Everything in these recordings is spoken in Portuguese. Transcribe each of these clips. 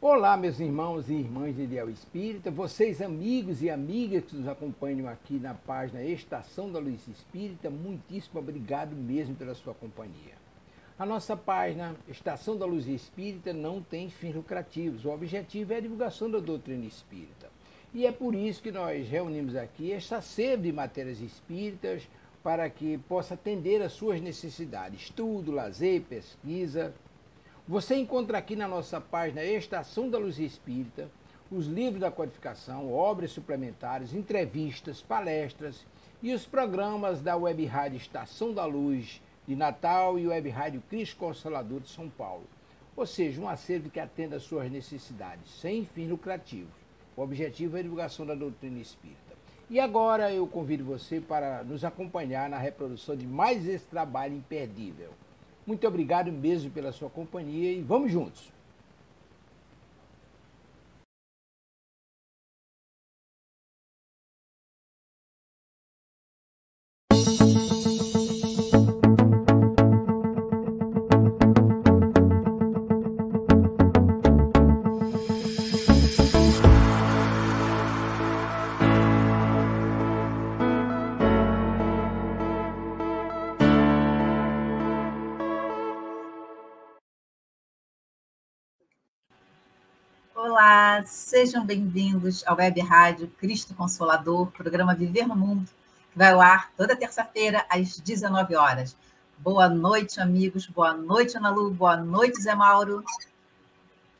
Olá, meus irmãos e irmãs de Ideal Espírita, vocês amigos e amigas que nos acompanham aqui na página Estação da Luz Espírita, muitíssimo obrigado mesmo pela sua companhia. A nossa página Estação da Luz Espírita não tem fins lucrativos, o objetivo é a divulgação da doutrina espírita. E é por isso que nós reunimos aqui esta sede de matérias espíritas para que possa atender às suas necessidades, estudo, lazer, pesquisa. Você encontra aqui na nossa página Estação da Luz Espírita os livros da codificação, obras suplementares, entrevistas, palestras e os programas da Web Rádio Estação da Luz de Natal e Web Rádio Cristo Consolador de São Paulo. Ou seja, um acervo que atenda às suas necessidades, sem fins lucrativos. O objetivo é a divulgação da doutrina espírita. E agora eu convido você para nos acompanhar na reprodução de mais esse trabalho imperdível. Muito obrigado mesmo pela sua companhia e vamos juntos! Olá, sejam bem-vindos ao Web Rádio Cristo Consolador, programa Viver no Mundo, que vai ao ar toda terça-feira às 19 horas. Boa noite, amigos, boa noite, Ana Lu, boa noite, Zé Mauro.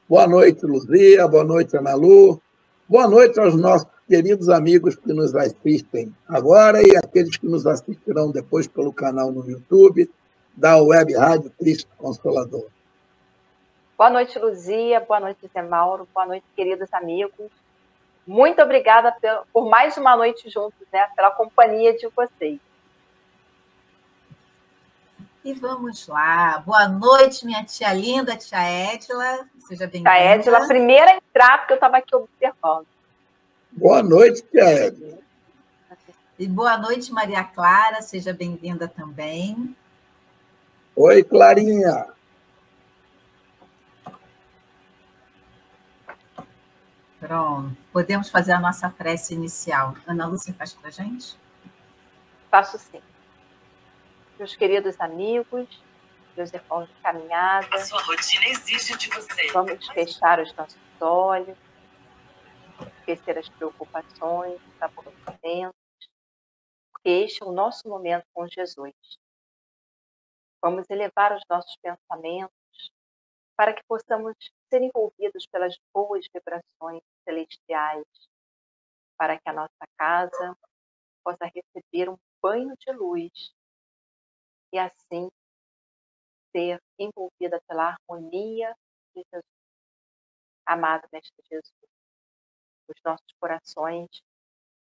Boa noite, Luzia, boa noite, Ana Lu, boa noite aos nossos queridos amigos que nos assistem agora e aqueles que nos assistirão depois pelo canal no YouTube da Web Rádio Cristo Consolador. Boa noite, Luzia. Boa noite, Zé Mauro. Boa noite, queridos amigos. Muito obrigada por mais uma noite juntos, né? Pela companhia de vocês. E vamos lá. Boa noite, minha tia linda, tia Edila. Seja bem-vinda. Tia Edila, primeira a entrar, porque eu estava aqui observando. Boa noite, tia Edila. E boa noite, Maria Clara. Seja bem-vinda também. Oi, Clarinha. Pronto, podemos fazer a nossa prece inicial. Ana Lúcia faz para a gente? Faço sim. Meus queridos amigos, meus irmãos de caminhada, a sua rotina exige de você. Vamos fechar os nossos olhos, esquecer as preocupações, os aborrecimentos, porque este é o nosso momento com Jesus. Vamos elevar os nossos pensamentos para que possamos ser envolvidos pelas boas vibrações celestiais, para que a nossa casa possa receber um banho de luz e assim ser envolvida pela harmonia de Jesus. Amado Mestre Jesus, os nossos corações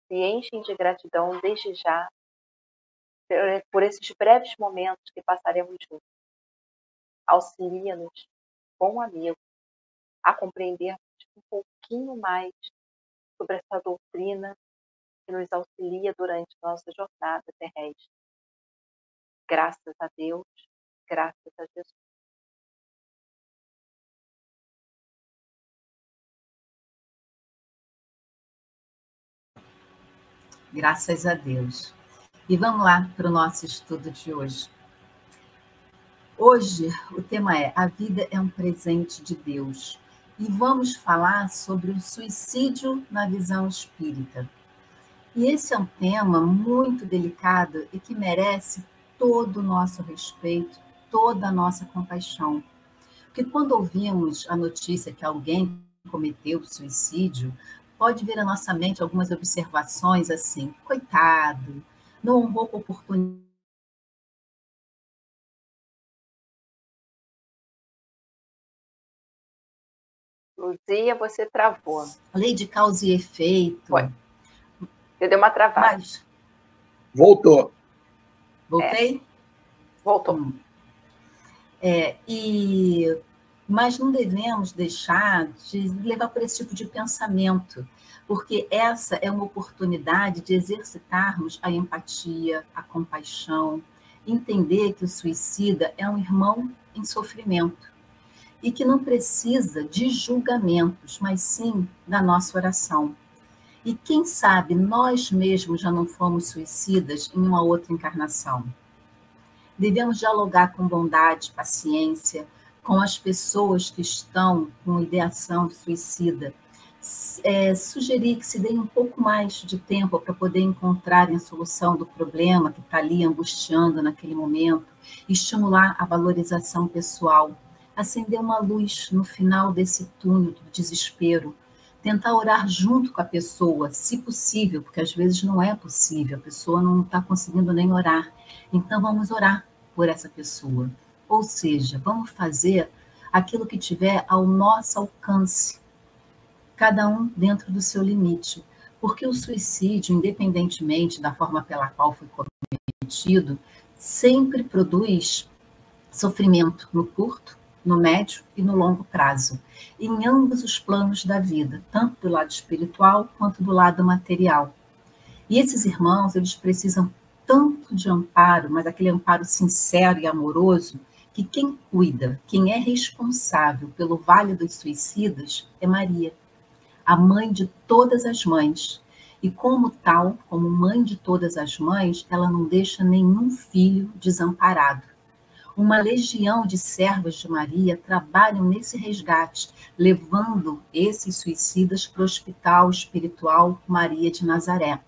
se enchem de gratidão desde já por esses breves momentos que passaremos juntos. Auxilia-nos, bom amigo, a compreendermos um pouquinho mais sobre essa doutrina que nos auxilia durante nossa jornada terrestre. Graças a Deus, graças a Jesus. Graças a Deus. E vamos lá para o nosso estudo de hoje. Hoje, o tema é A Vida é um Presente de Deus. E vamos falar sobre o suicídio na visão espírita. E esse é um tema muito delicado e que merece todo o nosso respeito, toda a nossa compaixão. Porque quando ouvimos a notícia que alguém cometeu suicídio, pode vir à nossa mente algumas observações assim, coitado, não honrou com oportunidade. Luzia, você travou. Lei de causa e efeito. Foi. Você deu uma travada. Mas... Voltou. Voltei? Voltou. Mas não devemos deixar de levar por esse tipo de pensamento, porque essa é uma oportunidade de exercitarmos a empatia, a compaixão, entender que o suicida é um irmão em sofrimento. e que não precisa de julgamentos, mas sim da nossa oração. E quem sabe nós mesmos já não fomos suicidas em uma outra encarnação. Devemos dialogar com bondade, paciência, com as pessoas que estão com ideação suicida. Sugerir que se deem um pouco mais de tempo para poder encontrarem a solução do problema que está ali angustiando naquele momento, estimular a valorização pessoal, acender uma luz no final desse túnel do desespero, tentar orar junto com a pessoa, se possível, porque às vezes não é possível, a pessoa não está conseguindo nem orar. Então vamos orar por essa pessoa. Ou seja, vamos fazer aquilo que tiver ao nosso alcance, cada um dentro do seu limite. Porque o suicídio, independentemente da forma pela qual foi cometido, sempre produz sofrimento no curto, no médio e no longo prazo, em ambos os planos da vida, tanto do lado espiritual quanto do lado material. E esses irmãos, eles precisam tanto de amparo, mas aquele amparo sincero e amoroso, que quem cuida, quem é responsável pelo Vale dos Suicidas é Maria, a mãe de todas as mães. E como tal, como mãe de todas as mães, ela não deixa nenhum filho desamparado. Uma legião de servas de Maria trabalham nesse resgate, levando esses suicidas para o Hospital Espiritual Maria de Nazaré.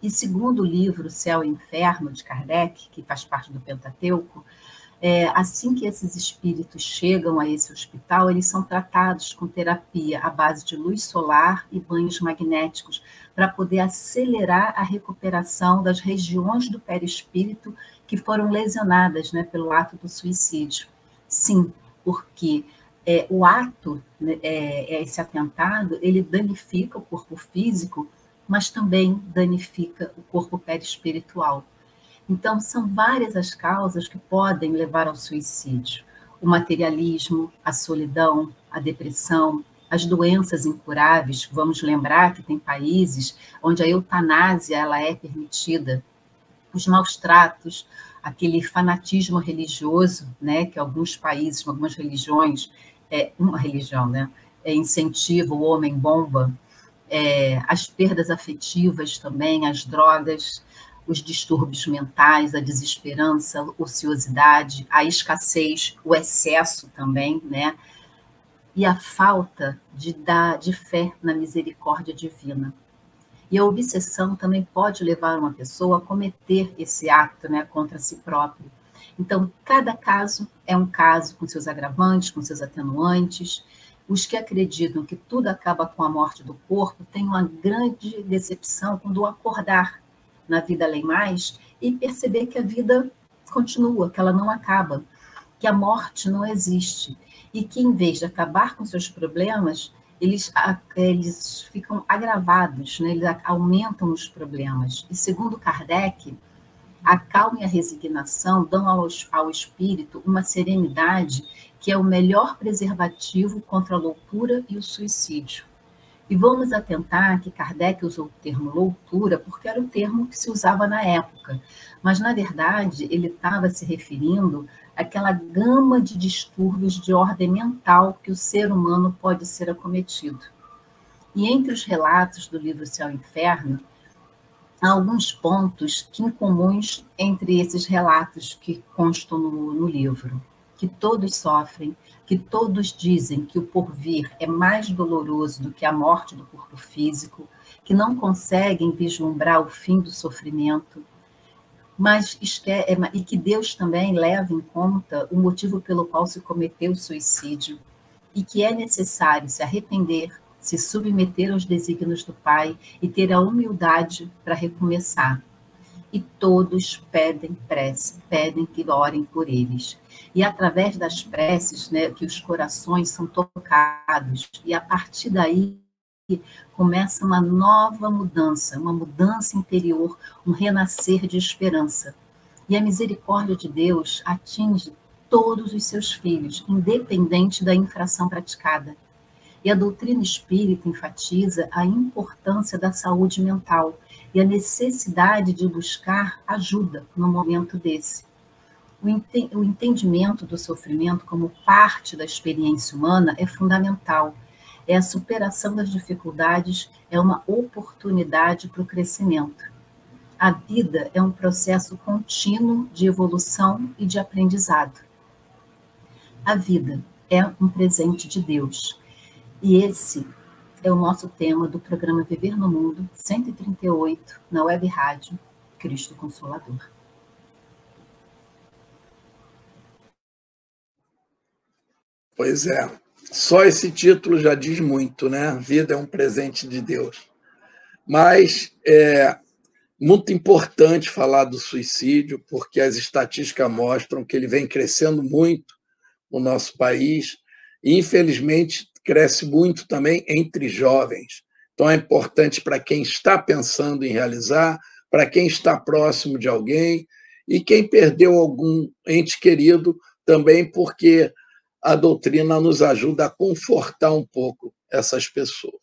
E segundo o livro Céu e Inferno, de Kardec, que faz parte do Pentateuco, assim que esses espíritos chegam a esse hospital, eles são tratados com terapia à base de luz solar e banhos magnéticos, para poder acelerar a recuperação das regiões do perispírito que foram lesionadas, né, pelo ato do suicídio. Sim, porque o ato, esse atentado, ele danifica o corpo físico, mas também danifica o corpo perispiritual. Então, são várias as causas que podem levar ao suicídio. O materialismo, a solidão, a depressão, as doenças incuráveis. Vamos lembrar que tem países onde a eutanásia ela é permitida. Os maus tratos, aquele fanatismo religioso, né, que alguns países, algumas religiões, uma religião, né, incentiva o homem-bomba, as perdas afetivas também, as drogas, os distúrbios mentais, a desesperança, a ociosidade, a escassez, o excesso também, né? E a falta de fé na misericórdia divina. E a obsessão também pode levar uma pessoa a cometer esse ato, né, contra si próprio. Então, cada caso é um caso com seus agravantes, com seus atenuantes. Os que acreditam que tudo acaba com a morte do corpo têm uma grande decepção quando acordar na vida além mais e perceber que a vida continua, que ela não acaba, que a morte não existe e que, em vez de acabar com seus problemas, eles ficam agravados, né? Eles aumentam os problemas. E, segundo Kardec, a calma e a resignação dão ao espírito uma serenidade que é o melhor preservativo contra a loucura e o suicídio. E vamos atentar que Kardec usou o termo loucura porque era o termo que se usava na época, mas, na verdade, ele estava se referindo àquela gama de distúrbios de ordem mental que o ser humano pode ser acometido. E entre os relatos do livro Céu e Inferno, há alguns pontos incomuns entre esses relatos que constam no livro, que todos sofrem, que todos dizem que o porvir é mais doloroso do que a morte do corpo físico, que não conseguem vislumbrar o fim do sofrimento, e que Deus também leva em conta o motivo pelo qual se cometeu o suicídio, e que é necessário se arrepender, se submeter aos desígnios do Pai e ter a humildade para recomeçar. E todos pedem prece, pedem que orem por eles. E através das preces, né, que os corações são tocados, e a partir daí começa uma nova mudança, uma mudança interior, um renascer de esperança. E a misericórdia de Deus atinge todos os seus filhos, independente da infração praticada. E a doutrina espírita enfatiza a importância da saúde mental e a necessidade de buscar ajuda no momento desse. O entendimento do sofrimento como parte da experiência humana é fundamental. É a superação das dificuldades, é uma oportunidade para o crescimento. A vida é um processo contínuo de evolução e de aprendizado. A vida é um presente de Deus. E esse é o nosso tema do programa Viver no Mundo 138, na Web Rádio Cristo Consolador. Pois é, só esse título já diz muito, né? A vida é um presente de Deus. Mas é muito importante falar do suicídio, porque as estatísticas mostram que ele vem crescendo muito no nosso país e, infelizmente, cresce muito também entre jovens. Então, é importante para quem está pensando em realizar, para quem está próximo de alguém e quem perdeu algum ente querido também, porque a doutrina nos ajuda a confortar um pouco essas pessoas.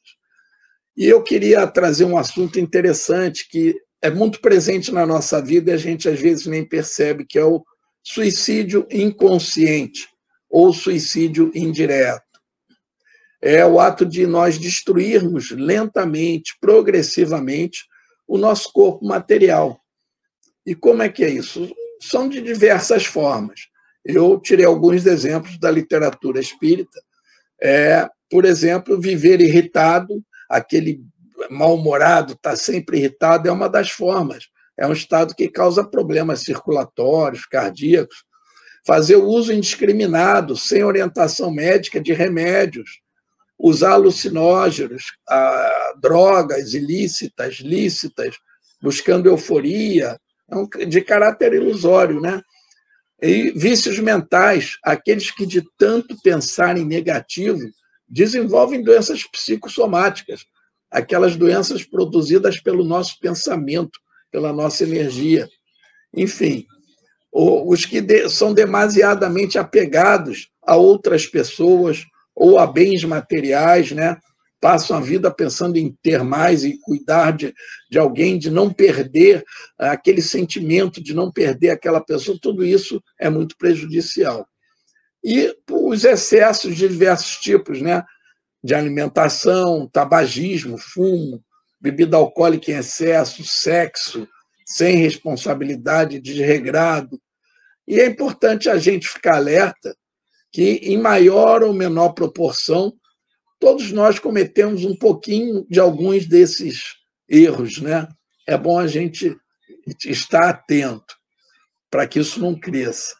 E eu queria trazer um assunto interessante que é muito presente na nossa vida e a gente às vezes nem percebe, que é o suicídio inconsciente ou suicídio indireto. É o ato de nós destruirmos lentamente, progressivamente, o nosso corpo material. E como é que é isso? São de diversas formas. Eu tirei alguns exemplos da literatura espírita. Por exemplo, viver irritado, aquele mal-humorado, está sempre irritado, é uma das formas. É um estado que causa problemas circulatórios, cardíacos. Fazer o uso indiscriminado, sem orientação médica, de remédios. Usar alucinógenos, drogas ilícitas, lícitas, buscando euforia, de caráter ilusório, né? E vícios mentais, aqueles que de tanto pensar em negativo desenvolvem doenças psicossomáticas, aquelas doenças produzidas pelo nosso pensamento, pela nossa energia. Enfim, os que são demasiadamente apegados a outras pessoas ou a bens materiais, né? Passam a vida pensando em ter mais e cuidar de alguém, de não perder aquele sentimento, de não perder aquela pessoa, tudo isso é muito prejudicial. E os excessos de diversos tipos, né? De alimentação, tabagismo, fumo, bebida alcoólica em excesso, sexo, sem responsabilidade, desregrado. E é importante a gente ficar alerta que, em maior ou menor proporção, todos nós cometemos um pouquinho de alguns desses erros, né? É bom a gente estar atento para que isso não cresça.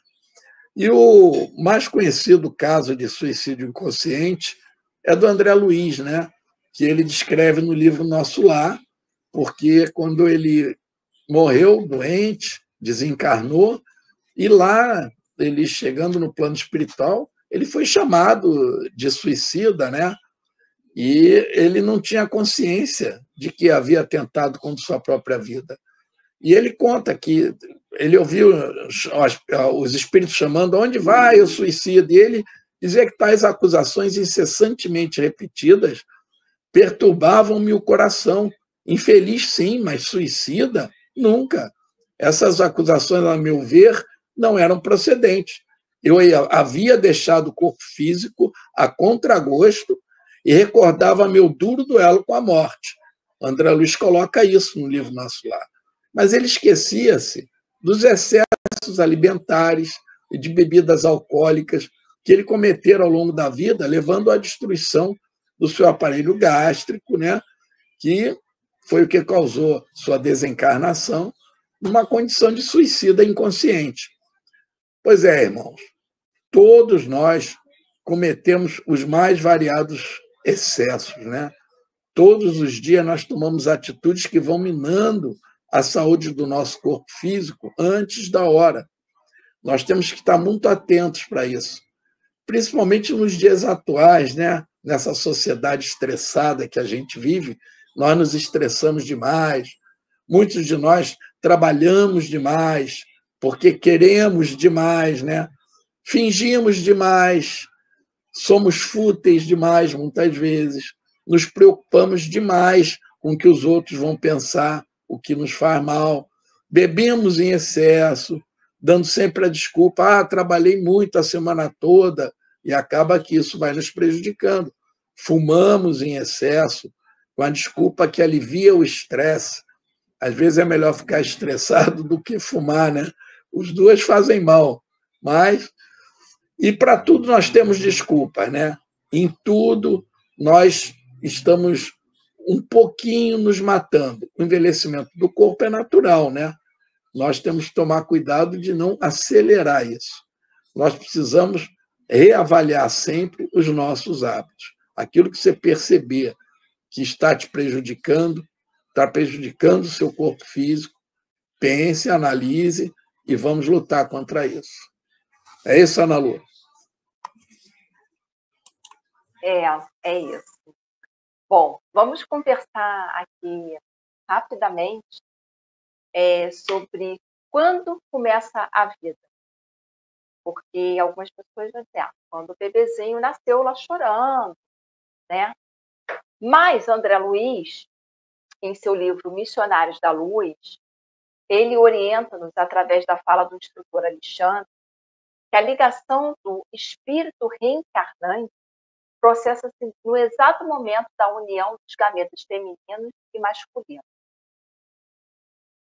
E o mais conhecido caso de suicídio inconsciente é do André Luiz, né? Que ele descreve no livro Nosso Lar, porque quando ele morreu doente, desencarnou, e lá, ele chegando no plano espiritual, ele foi chamado de suicida, né? E ele não tinha consciência de que havia tentado contra sua própria vida. E ele conta que ele ouviu os espíritos chamando: onde vai o suicida? E ele dizia que tais acusações incessantemente repetidas perturbavam-me o coração. Infeliz, sim, mas suicida? Nunca. Essas acusações, a meu ver, não eram procedentes. Eu havia deixado o corpo físico a contragosto e recordava meu duro duelo com a morte. O André Luiz coloca isso no livro Nosso Lar. Mas ele esquecia-se dos excessos alimentares e de bebidas alcoólicas que ele cometera ao longo da vida, levando à destruição do seu aparelho gástrico, né? Que foi o que causou sua desencarnação numa condição de suicida inconsciente. Pois é, irmãos, todos nós cometemos os mais variados excessos, né? Todos os dias nós tomamos atitudes que vão minando a saúde do nosso corpo físico antes da hora. Nós temos que estar muito atentos para isso, principalmente nos dias atuais, né? Nessa sociedade estressada que a gente vive, nós nos estressamos demais. Muitos de nós trabalhamos demais, porque queremos demais, né? Fingimos demais, somos fúteis demais, muitas vezes, nos preocupamos demais com o que os outros vão pensar, o que nos faz mal, bebemos em excesso, dando sempre a desculpa, trabalhei muito a semana toda, e acaba que isso vai nos prejudicando. Fumamos em excesso, com a desculpa que alivia o estresse. Às vezes é melhor ficar estressado do que fumar, né? Os dois fazem mal, mas... E para tudo nós temos desculpas, né? Em tudo nós estamos um pouquinho nos matando. O envelhecimento do corpo é natural, né? Nós temos que tomar cuidado de não acelerar isso. Nós precisamos reavaliar sempre os nossos hábitos. Aquilo que você perceber que está te prejudicando, está prejudicando o seu corpo físico, pense, analise e vamos lutar contra isso. É isso, Ana Lu? É isso. Bom, vamos conversar aqui rapidamente sobre quando começa a vida. Porque algumas pessoas vão dizer, quando o bebezinho nasceu lá chorando, né? Mas André Luiz, em seu livro Missionários da Luz, ele orienta-nos, através da fala do instrutor Alexandre, que a ligação do espírito reencarnante processa-se no exato momento da união dos gametas femininos e masculinos,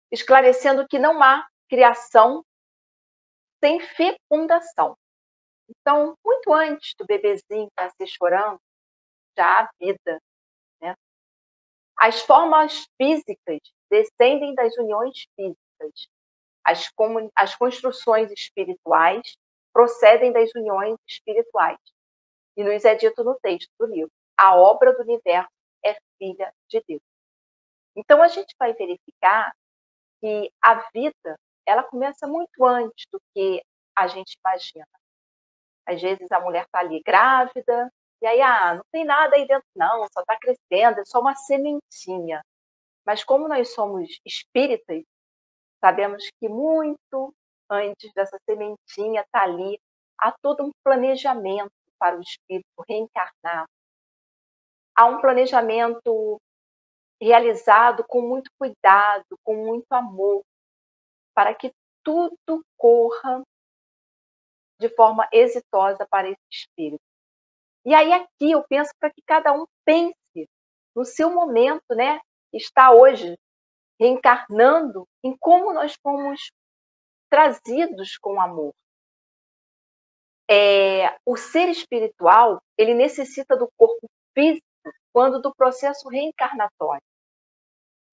esclarecendo que não há criação sem fecundação. Então, muito antes do bebezinho nascer chorando, já há vida, né? As formas físicas descendem das uniões físicas. As construções espirituais procedem das uniões espirituais. E nos é dito no texto do livro, a obra do universo é filha de Deus. Então, a gente vai verificar que a vida, ela começa muito antes do que a gente imagina. Às vezes, a mulher está ali grávida, e aí, não tem nada aí dentro, não, só está crescendo, é só uma sementinha. Mas como nós somos espíritas, sabemos que muito antes dessa sementinha está ali, há todo um planejamento para o espírito reencarnar. Há um planejamento realizado com muito cuidado, com muito amor, para que tudo corra de forma exitosa para esse espírito. E aí aqui eu penso para que cada um pense no seu momento, né? Está hoje reencarnando, em como nós fomos trazidos com amor. O ser espiritual, ele necessita do corpo físico quando do processo reencarnatório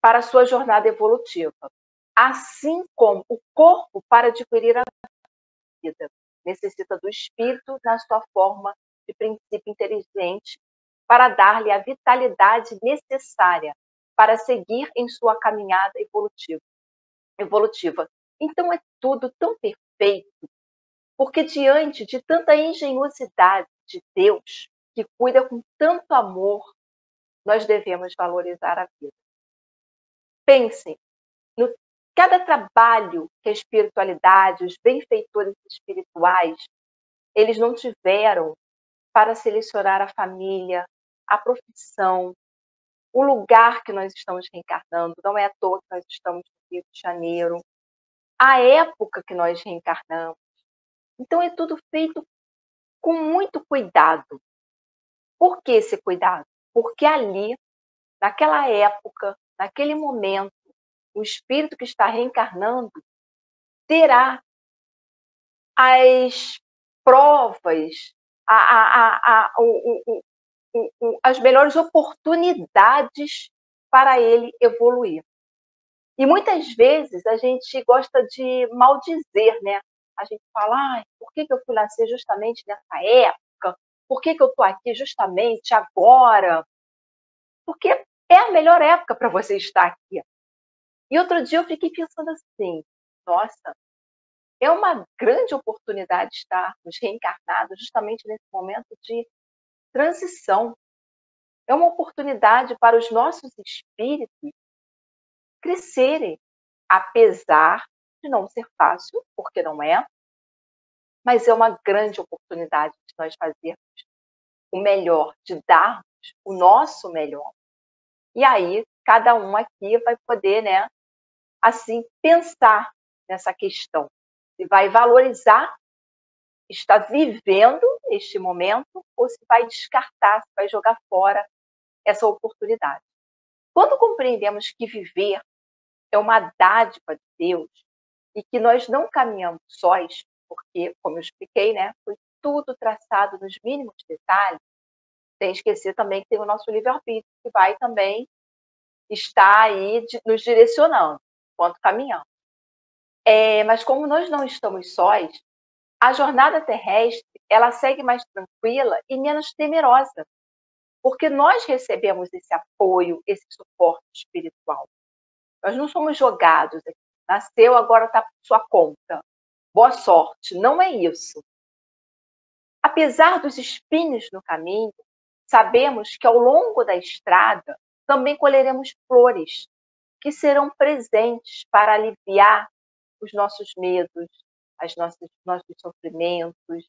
para a sua jornada evolutiva. Assim como o corpo, para adquirir a vida, necessita do espírito na sua forma de princípio inteligente para dar-lhe a vitalidade necessária para seguir em sua caminhada evolutiva. Então é tudo tão perfeito, porque diante de tanta engenhosidade de Deus, que cuida com tanto amor, nós devemos valorizar a vida. Pensem no cada trabalho que a espiritualidade, os benfeitores espirituais, eles não tiveram para selecionar a família, a profissão, o lugar que nós estamos reencarnando. Não é à toa que nós estamos no Rio de Janeiro, a época que nós reencarnamos. Então é tudo feito com muito cuidado. Por que esse cuidado? Porque ali, naquela época, naquele momento, o espírito que está reencarnando terá as provas, as melhores oportunidades para ele evoluir. E muitas vezes a gente gosta de maldizer, né? A gente fala, por que eu fui nascer justamente nessa época? Por que eu estou aqui justamente agora? Porque é a melhor época para você estar aqui. E outro dia eu fiquei pensando assim, nossa, é uma grande oportunidade estarmos reencarnados justamente nesse momento de transição. É uma oportunidade para os nossos espíritos crescerem, apesar de não ser fácil, porque não é, mas é uma grande oportunidade de nós fazermos o melhor, de darmos o nosso melhor. E aí, cada um aqui vai poder, né, assim, pensar nessa questão. Se vai valorizar, está vivendo este momento, ou se vai descartar, se vai jogar fora essa oportunidade. Quando compreendemos que viver é uma dádiva de Deus e que nós não caminhamos sós, porque, como eu expliquei, né, foi tudo traçado nos mínimos detalhes, sem esquecer também que tem o nosso livre-arbítrio, que vai também estar aí nos direcionando enquanto caminhamos. Mas como nós não estamos sós, a jornada terrestre ela segue mais tranquila e menos temerosa, porque nós recebemos esse apoio, esse suporte espiritual. Nós não somos jogados aqui. Nasceu, agora está por sua conta. Boa sorte. Não é isso. Apesar dos espinhos no caminho, sabemos que ao longo da estrada também colheremos flores que serão presentes para aliviar os nossos medos, nossos sofrimentos.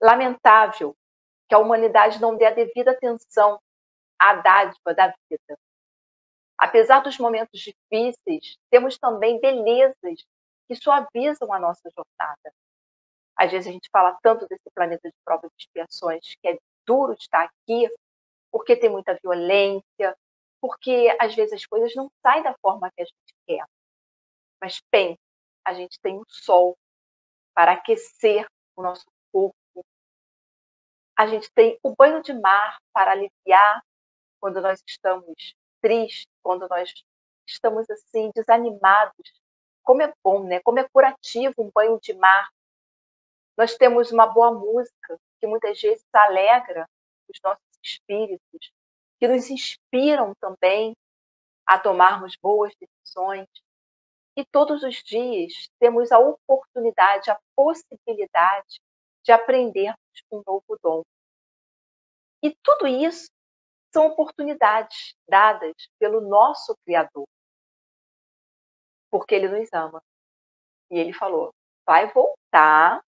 Lamentável que a humanidade não dê a devida atenção à dádiva da vida. Apesar dos momentos difíceis, temos também belezas que suavizam a nossa jornada. Às vezes a gente fala tanto desse planeta de provas e expiações, que é duro estar aqui, porque tem muita violência, porque às vezes as coisas não saem da forma que a gente quer. Mas pense, a gente tem o sol para aquecer o nosso corpo. A gente tem o banho de mar para aliviar quando nós estamos tristes, quando nós estamos assim desanimados. Como é bom, né? Como é curativo um banho de mar. Nós temos uma boa música que muitas vezes alegra os nossos espíritos, que nos inspiram também a tomarmos boas decisões. E todos os dias temos a oportunidade, a possibilidade de aprendermos um novo dom. E tudo isso são oportunidades dadas pelo nosso Criador, porque Ele nos ama. E Ele falou, vai voltar,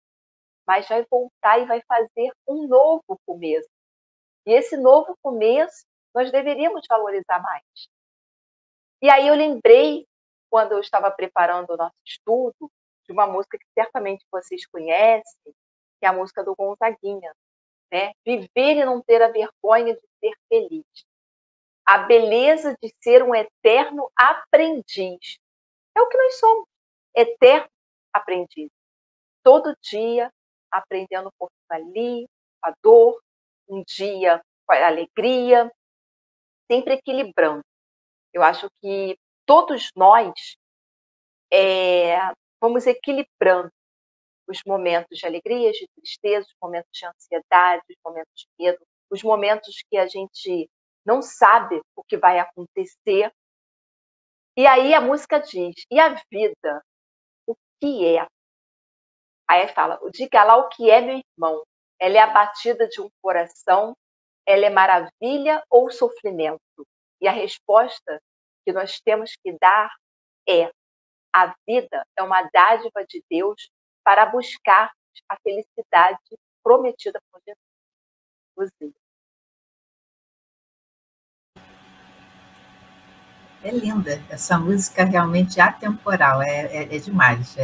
mas vai voltar e vai fazer um novo começo. E esse novo começo nós deveríamos valorizar mais. E aí eu lembrei, quando eu estava preparando o nosso estudo, de uma música que certamente vocês conhecem, que é a música do Gonzaguinha, né? Viver e não ter a vergonha de ser feliz. A beleza de ser um eterno aprendiz. É o que nós somos, eterno aprendiz. Todo dia aprendendo um pouquinho ali, com a dor, um dia com a alegria, sempre equilibrando. Eu acho que todos nós vamos equilibrando os momentos de alegria, de tristeza, os momentos de ansiedade, os momentos de medo, os momentos que a gente não sabe o que vai acontecer. E aí a música diz, e a vida, o que é? Aí fala, diga lá o que é, meu irmão. Ela é a batida de um coração, ela é maravilha ou sofrimento? E a resposta que nós temos que dar é, a vida é uma dádiva de Deus para buscar a felicidade prometida por Jesus. É linda, essa música realmente atemporal, é demais,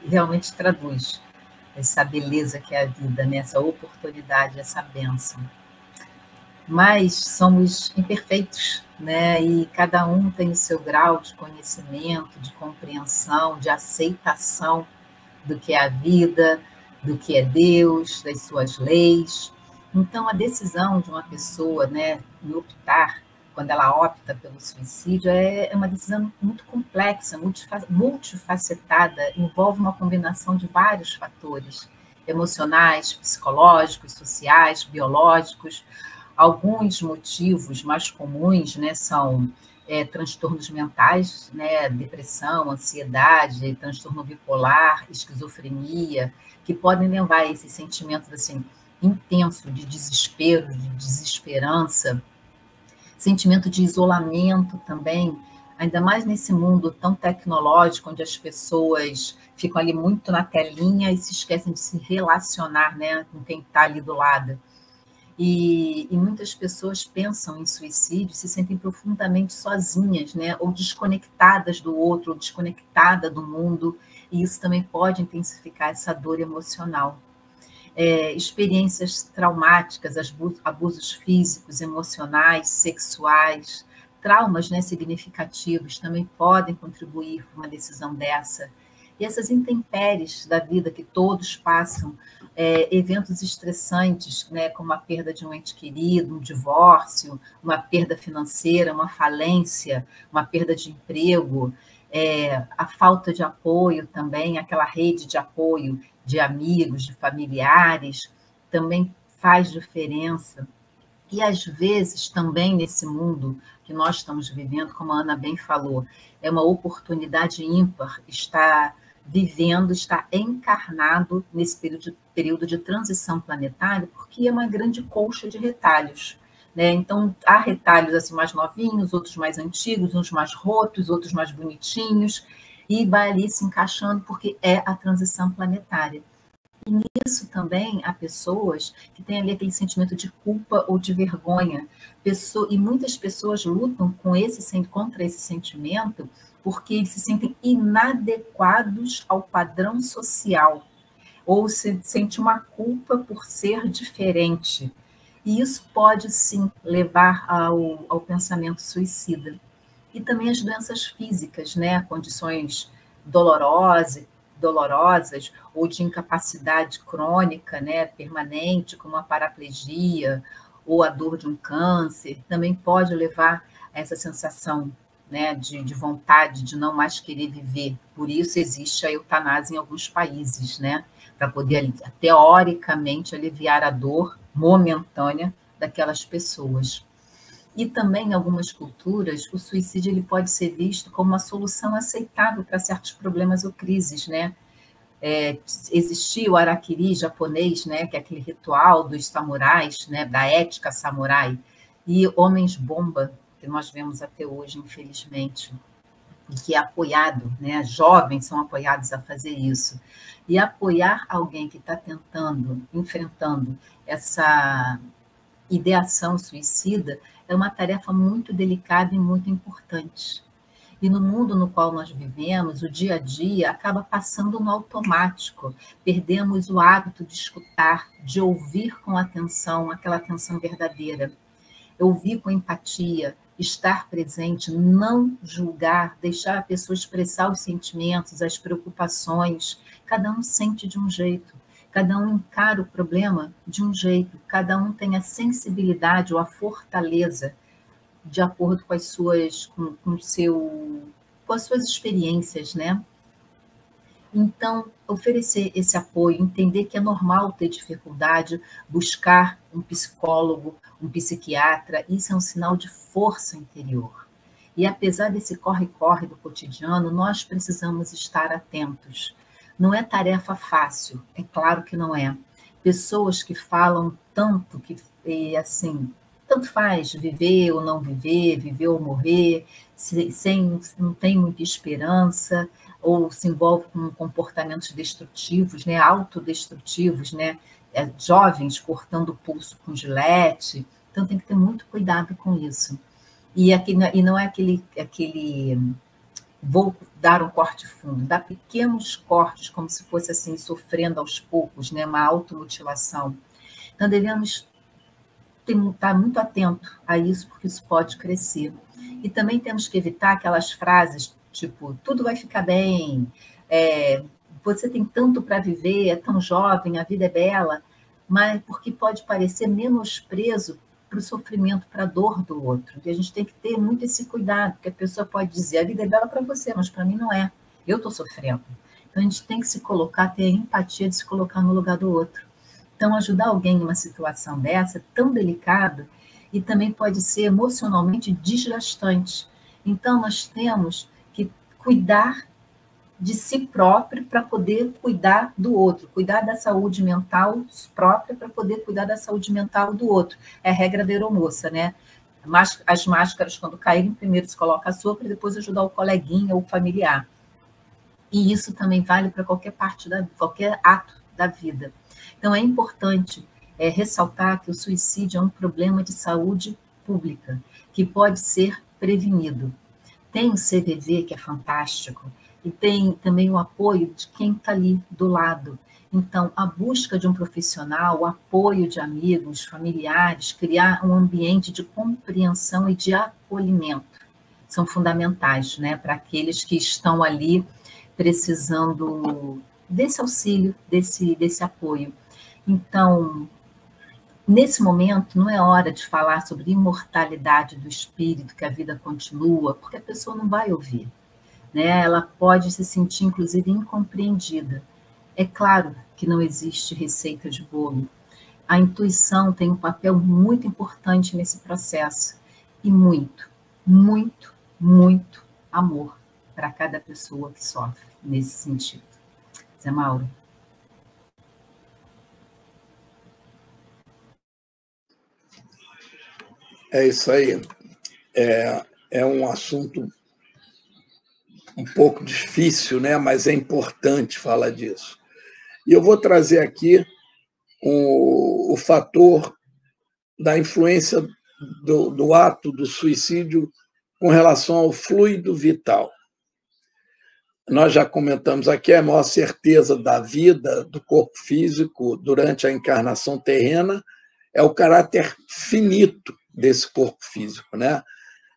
realmente traduz essa beleza que é a vida, né? Essa oportunidade, essa bênção. Mas somos imperfeitos, né? E cada um tem o seu grau de conhecimento, de compreensão, de aceitação do que é a vida, do que é Deus, das suas leis. Então, a decisão de uma pessoa, né, em optar, quando ela opta pelo suicídio, é uma decisão muito complexa, multifacetada, envolve uma combinação de vários fatores emocionais, psicológicos, sociais, biológicos. Alguns motivos mais comuns, né, são transtornos mentais, né, depressão, ansiedade, transtorno bipolar, esquizofrenia, que podem levar a esses sentimentos assim, intenso de desespero, de desesperança, sentimento de isolamento também, ainda mais nesse mundo tão tecnológico, onde as pessoas ficam ali muito na telinha e se esquecem de se relacionar, né, com quem está ali do lado. E muitas pessoas pensam em suicídio, se sentem profundamente sozinhas, né? Ou desconectadas do outro, ou desconectada do mundo, e isso também pode intensificar essa dor emocional. Experiências traumáticas, abusos físicos, emocionais, sexuais, traumas, né, significativos também podem contribuir para uma decisão dessa. E essas intempéries da vida que todos passam, eventos estressantes, né, como a perda de um ente querido, um divórcio, uma perda financeira, uma falência, uma perda de emprego, a falta de apoio também, aquela rede de apoio de amigos, de familiares, também faz diferença. E às vezes também nesse mundo que nós estamos vivendo, como a Ana bem falou, é uma oportunidade ímpar estar vivendo, estar encarnado nesse período de transição planetária, porque é uma grande colcha de retalhos. Né? Então, há retalhos assim, mais novinhos, outros mais antigos, uns mais rotos, outros mais bonitinhos, e vai ali se encaixando porque é a transição planetária. E nisso também há pessoas que têm ali aquele sentimento de culpa ou de vergonha. E muitas pessoas lutam contra esse sentimento porque eles se sentem inadequados ao padrão social ou se sente uma culpa por ser diferente. E isso pode, sim, levar ao pensamento suicida. E também as doenças físicas, né? Condições dolorosas ou de incapacidade crônica, né? Permanente, como a paraplegia ou a dor de um câncer, também pode levar a essa sensação, né, de vontade de não mais querer viver. Por isso existe a eutanásia em alguns países, né? Para poder, teoricamente, aliviar a dor momentânea daquelas pessoas. E também, em algumas culturas, o suicídio ele pode ser visto como uma solução aceitável para certos problemas ou crises, né? Existia o harakiri japonês, né, que é aquele ritual dos samurais, né, da ética samurai, e homens-bomba, que nós vemos até hoje, infelizmente, e que é apoiado, né, jovens são apoiados a fazer isso. E apoiar alguém que está enfrentando essa ideação suicida é uma tarefa muito delicada e muito importante. E no mundo no qual nós vivemos, o dia a dia acaba passando no automático. Perdemos o hábito de escutar, de ouvir com atenção, aquela atenção verdadeira. Ouvir com empatia, estar presente, não julgar, deixar a pessoa expressar os sentimentos, as preocupações. Cada um sente de um jeito. Cada um encara o problema de um jeito, cada um tem a sensibilidade ou a fortaleza de acordo com as suas, com as suas experiências, né? Então, oferecer esse apoio, entender que é normal ter dificuldade, buscar um psicólogo, um psiquiatra, isso é um sinal de força interior. E apesar desse corre-corre do cotidiano, nós precisamos estar atentos. Não é tarefa fácil, é claro que não é. Pessoas que falam tanto que, assim, tanto faz viver ou não viver, viver ou morrer, não tem muita esperança, ou se envolve com comportamentos destrutivos, né, autodestrutivos, né, jovens cortando o pulso com gilete. Então tem que ter muito cuidado com isso. E não é aquele vou dar um corte fundo, dá pequenos cortes, como se fosse assim, sofrendo aos poucos, né, uma automutilação. Então, devemos estar muito atento a isso, porque isso pode crescer. E também temos que evitar aquelas frases, tipo, tudo vai ficar bem, você tem tanto para viver, é tão jovem, a vida é bela, mas porque pode parecer menosprezo para o sofrimento, para a dor do outro. E a gente tem que ter muito esse cuidado, porque a pessoa pode dizer, a vida é bela para você, mas para mim não é. Eu estou sofrendo. Então, a gente tem que se colocar, ter a empatia de se colocar no lugar do outro. Então, ajudar alguém em uma situação dessa, tão delicada, e também pode ser emocionalmente desgastante. Então, nós temos que cuidar de si próprio para poder cuidar do outro, cuidar da saúde mental própria para poder cuidar da saúde mental do outro. É a regra da aeromoça, né? As máscaras, quando caírem, primeiro se coloca a sua para depois ajudar o coleguinha ou o familiar. E isso também vale para qualquer ato da vida. Então, é importante ressaltar que o suicídio é um problema de saúde pública, que pode ser prevenido. Tem o CVV, que é fantástico, e tem também o apoio de quem está ali do lado. Então, a busca de um profissional, o apoio de amigos, familiares, criar um ambiente de compreensão e de acolhimento são fundamentais, né, para aqueles que estão ali precisando desse auxílio, desse apoio. Então, nesse momento, não é hora de falar sobre imortalidade do espírito, que a vida continua, porque a pessoa não vai ouvir, né? Ela pode se sentir, inclusive, incompreendida. É claro que não existe receita de bolo. A intuição tem um papel muito importante nesse processo. E muito, muito, muito amor para cada pessoa que sofre nesse sentido. Zé Mauro. É isso aí. É um assunto um pouco difícil, né? Mas é importante falar disso. E eu vou trazer aqui o fator da influência do ato do suicídio com relação ao fluido vital. Nós já comentamos aqui a maior certeza da vida, do corpo físico, durante a encarnação terrena, é o caráter finito desse corpo físico, né?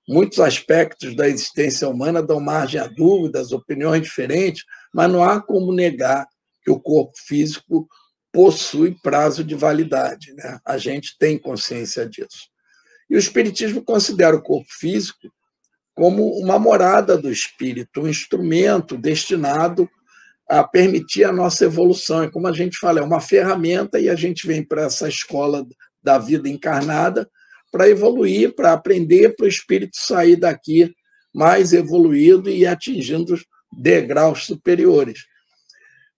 Muitos aspectos da existência humana dão margem a dúvidas, opiniões diferentes, mas não há como negar que o corpo físico possui prazo de validade, né? A gente tem consciência disso. E o Espiritismo considera o corpo físico como uma morada do espírito, um instrumento destinado a permitir a nossa evolução. E como a gente fala, é uma ferramenta e a gente vem para essa escola da vida encarnada para evoluir, para aprender, para o espírito sair daqui mais evoluído e atingindo degraus superiores.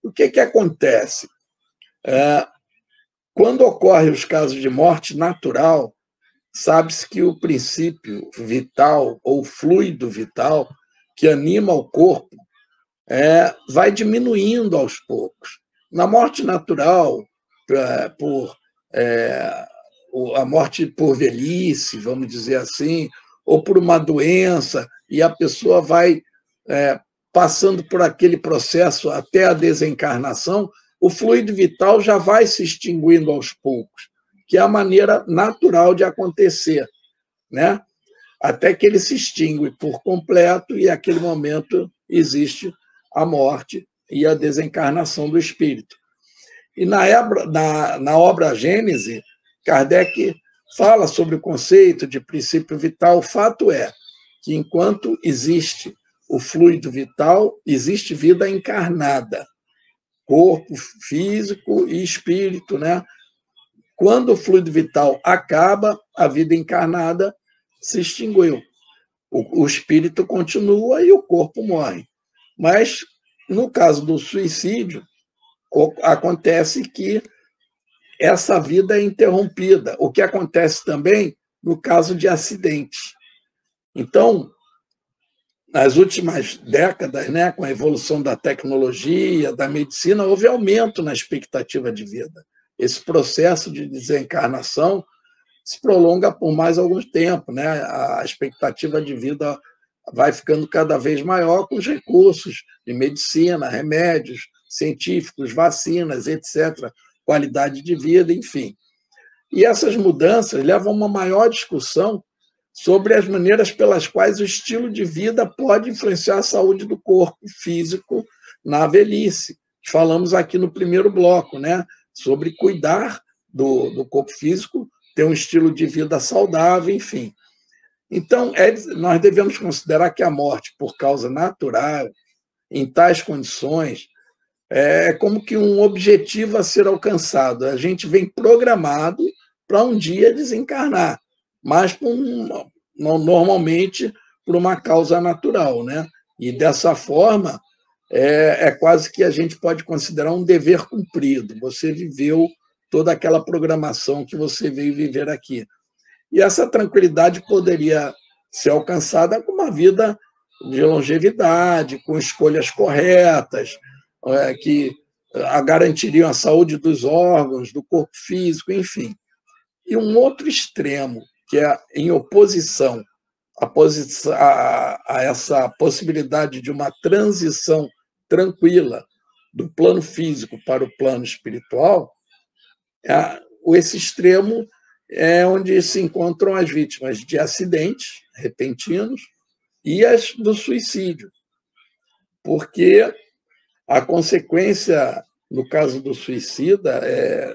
O que acontece? Quando ocorrem os casos de morte natural, sabe-se que o princípio vital ou fluido vital que anima o corpo vai diminuindo aos poucos. Na morte natural, a morte por velhice, vamos dizer assim, ou por uma doença, e a pessoa vai passando por aquele processo até a desencarnação, o fluido vital já vai se extinguindo aos poucos, que é a maneira natural de acontecer, né? Até que ele se extingue por completo e, naquele momento, existe a morte e a desencarnação do espírito. E na obra Gênese, Kardec fala sobre o conceito de princípio vital. O fato é que, enquanto existe o fluido vital, existe vida encarnada, corpo físico e espírito, né? Quando o fluido vital acaba, a vida encarnada se extinguiu. O espírito continua e o corpo morre. Mas, no caso do suicídio, acontece que essa vida é interrompida, o que acontece também no caso de acidentes. Então, nas últimas décadas, né, com a evolução da tecnologia, da medicina, houve aumento na expectativa de vida. Esse processo de desencarnação se prolonga por mais algum tempo, né? A expectativa de vida vai ficando cada vez maior com os recursos de medicina, remédios científicos, vacinas, etc., qualidade de vida, enfim. E essas mudanças levam a uma maior discussão sobre as maneiras pelas quais o estilo de vida pode influenciar a saúde do corpo físico na velhice. Falamos aqui no primeiro bloco, né, sobre cuidar do corpo físico, ter um estilo de vida saudável, enfim. Então, nós devemos considerar que a morte por causa natural, em tais condições, é como que um objetivo a ser alcançado. A gente vem programado para um dia desencarnar, mas normalmente por uma causa natural, né? E dessa forma, é quase que a gente pode considerar um dever cumprido. Você viveu toda aquela programação que você veio viver aqui. E essa tranquilidade poderia ser alcançada com uma vida de longevidade, com escolhas corretas, que garantiriam a saúde dos órgãos, do corpo físico, enfim. E um outro extremo, que é em oposição a essa possibilidade de uma transição tranquila do plano físico para o plano espiritual, esse extremo é onde se encontram as vítimas de acidentes repentinos e as do suicídio, porque a consequência, no caso do suicida,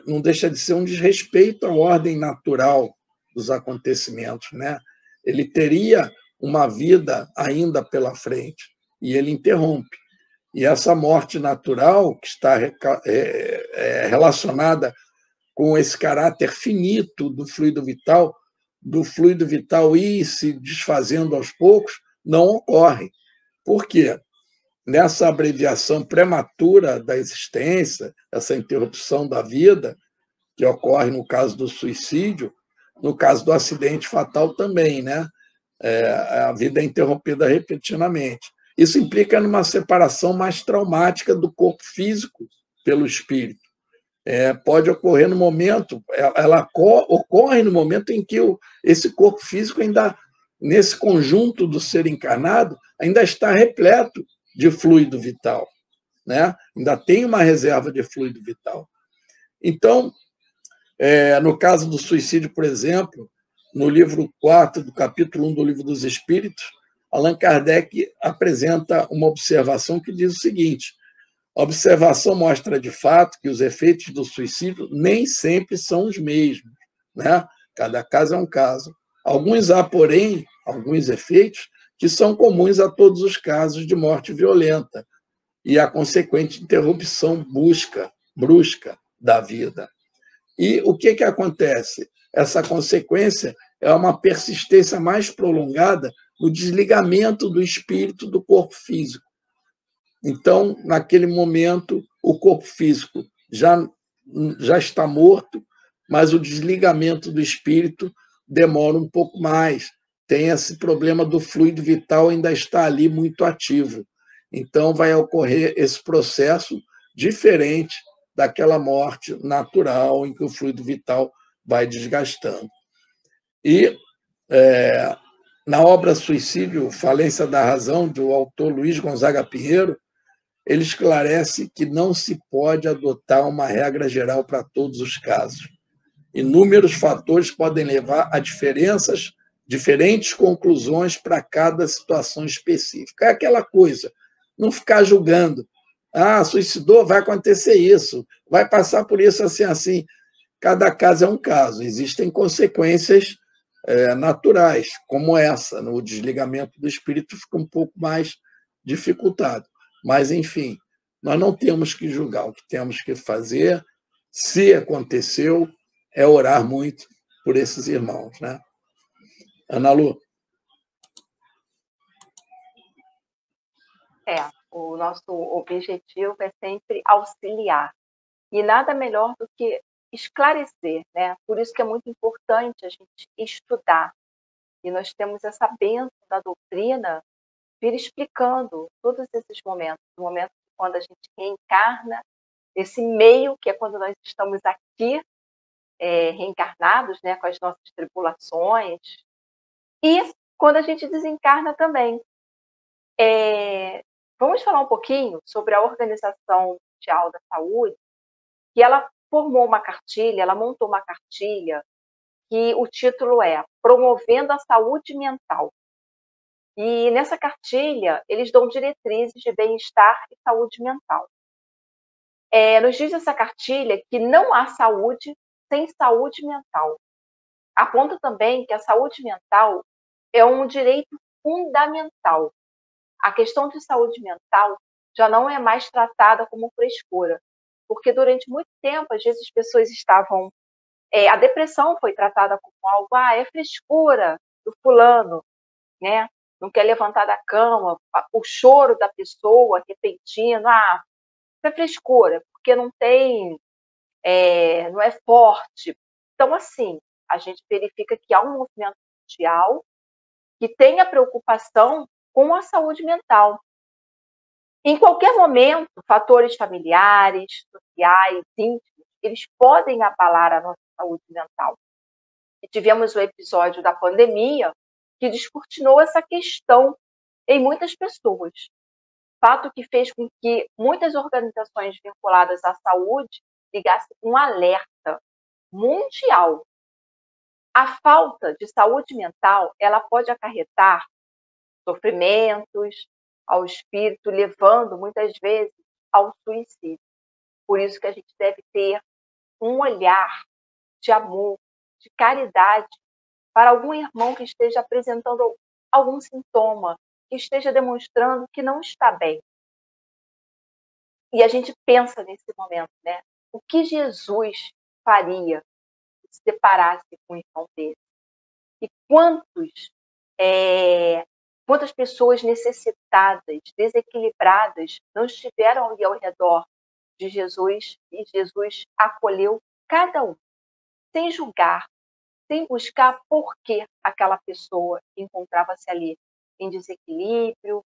não deixa de ser um desrespeito à ordem natural dos acontecimentos, né? Ele teria uma vida ainda pela frente e ele interrompe. E essa morte natural, que está relacionada com esse caráter finito do fluido vital ir se desfazendo aos poucos, não ocorre. Por quê? Nessa abreviação prematura da existência, essa interrupção da vida, que ocorre no caso do suicídio, no caso do acidente fatal também, né? A vida é interrompida repentinamente. Isso implica numa separação mais traumática do corpo físico pelo espírito. Pode ocorrer no momento, ela ocorre no momento em que esse corpo físico ainda, nesse conjunto do ser encarnado, ainda está repleto de fluido vital, né? Ainda tem uma reserva de fluido vital. Então, no caso do suicídio, por exemplo, no livro 4 do capítulo 1 do Livro dos Espíritos, Allan Kardec apresenta uma observação que diz o seguinte: a observação mostra de fato que os efeitos do suicídio nem sempre são os mesmos, né? Cada caso é um caso. Há, porém, alguns efeitos que são comuns a todos os casos de morte violenta e a consequente interrupção brusca da vida. E o que acontece? Essa consequência é uma persistência mais prolongada no desligamento do espírito do corpo físico. Então, naquele momento, o corpo físico já está morto, mas o desligamento do espírito demora um pouco mais. Tem esse problema do fluido vital ainda está ali muito ativo. Então, vai ocorrer esse processo diferente daquela morte natural em que o fluido vital vai desgastando. E, na obra Suicídio, Falência da Razão, do autor Luiz Gonzaga Pinheiro, ele esclarece que não se pode adotar uma regra geral para todos os casos. Inúmeros fatores podem levar a diferentes conclusões para cada situação específica. É aquela coisa, não ficar julgando. Suicidou, vai acontecer isso, vai passar por isso assim, assim. Cada caso é um caso. Existem consequências naturais, como essa. O desligamento do espírito fica um pouco mais dificultado. Mas, enfim, nós não temos que julgar. O que temos que fazer, se aconteceu, é orar muito por esses irmãos, né? Ana Lu. O nosso objetivo é sempre auxiliar. E nada melhor do que esclarecer, né? Por isso que é muito importante a gente estudar. E nós temos essa bênção da doutrina vir explicando todos esses momentos. O momento quando a gente reencarna, esse meio que é quando nós estamos aqui, reencarnados, né, com as nossas tribulações, e quando a gente desencarna também. Vamos falar um pouquinho sobre a Organização Mundial da Saúde, que ela formou uma cartilha, ela montou uma cartilha, que o título é Promovendo a Saúde Mental. E nessa cartilha, eles dão diretrizes de bem-estar e saúde mental. Nos diz essa cartilha que não há saúde sem saúde mental. Aponta também que a saúde mental é um direito fundamental. A questão de saúde mental já não é mais tratada como frescura, porque durante muito tempo, às vezes, as pessoas estavam... a depressão foi tratada como algo, é frescura do fulano, né? Não quer levantar da cama, o choro da pessoa repentino, isso é frescura, porque não tem, não é forte. Então, assim, a gente verifica que há um movimento mundial que tem a preocupação com a saúde mental. Em qualquer momento, fatores familiares, sociais, íntimos, eles podem abalar a nossa saúde mental. E tivemos o episódio da pandemia que descortinou essa questão em muitas pessoas. Fato que fez com que muitas organizações vinculadas à saúde ligassem um alerta mundial. A falta de saúde mental, ela pode acarretar sofrimentos ao espírito, levando muitas vezes ao suicídio. Por isso que a gente deve ter um olhar de amor, de caridade para algum irmão que esteja apresentando algum sintoma, que esteja demonstrando que não está bem. E a gente pensa nesse momento, né? O que Jesus faria se separasse com um irmão dele? E quantas pessoas necessitadas, desequilibradas, não estiveram ali ao redor de Jesus e Jesus acolheu cada um, sem julgar, sem buscar por que aquela pessoa encontrava-se ali em desequilíbrio,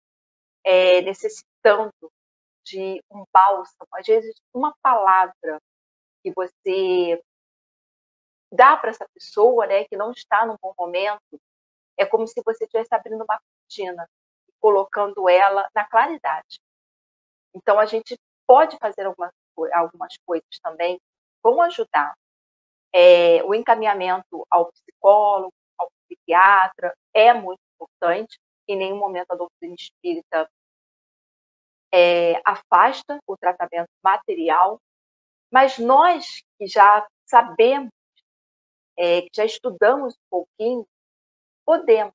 necessitando de um bálsamo. Às vezes, uma palavra que você dá para essa pessoa, né, que não está num bom momento, é como se você estivesse abrindo uma cortina e colocando ela na claridade. Então, a gente pode fazer algumas coisas também que vão ajudar. O encaminhamento ao psicólogo, ao psiquiatra, é muito importante. Em nenhum momento a doutrina espírita afasta o tratamento material, mas nós que já sabemos, que já estudamos um pouquinho, podemos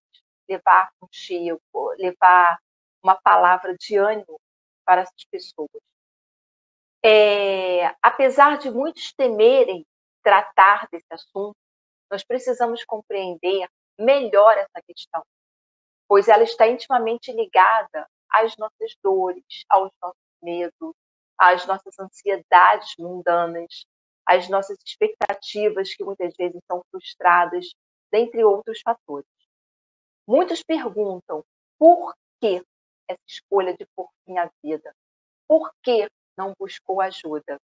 levar contigo, levar uma palavra de ânimo para essas pessoas. Apesar de muitos temerem tratar desse assunto, nós precisamos compreender melhor essa questão, pois ela está intimamente ligada às nossas dores, aos nossos medos, às nossas ansiedades mundanas, às nossas expectativas que muitas vezes são frustradas, dentre outros fatores. Muitos perguntam por que essa escolha de por fim à vida? Por que não buscou ajuda?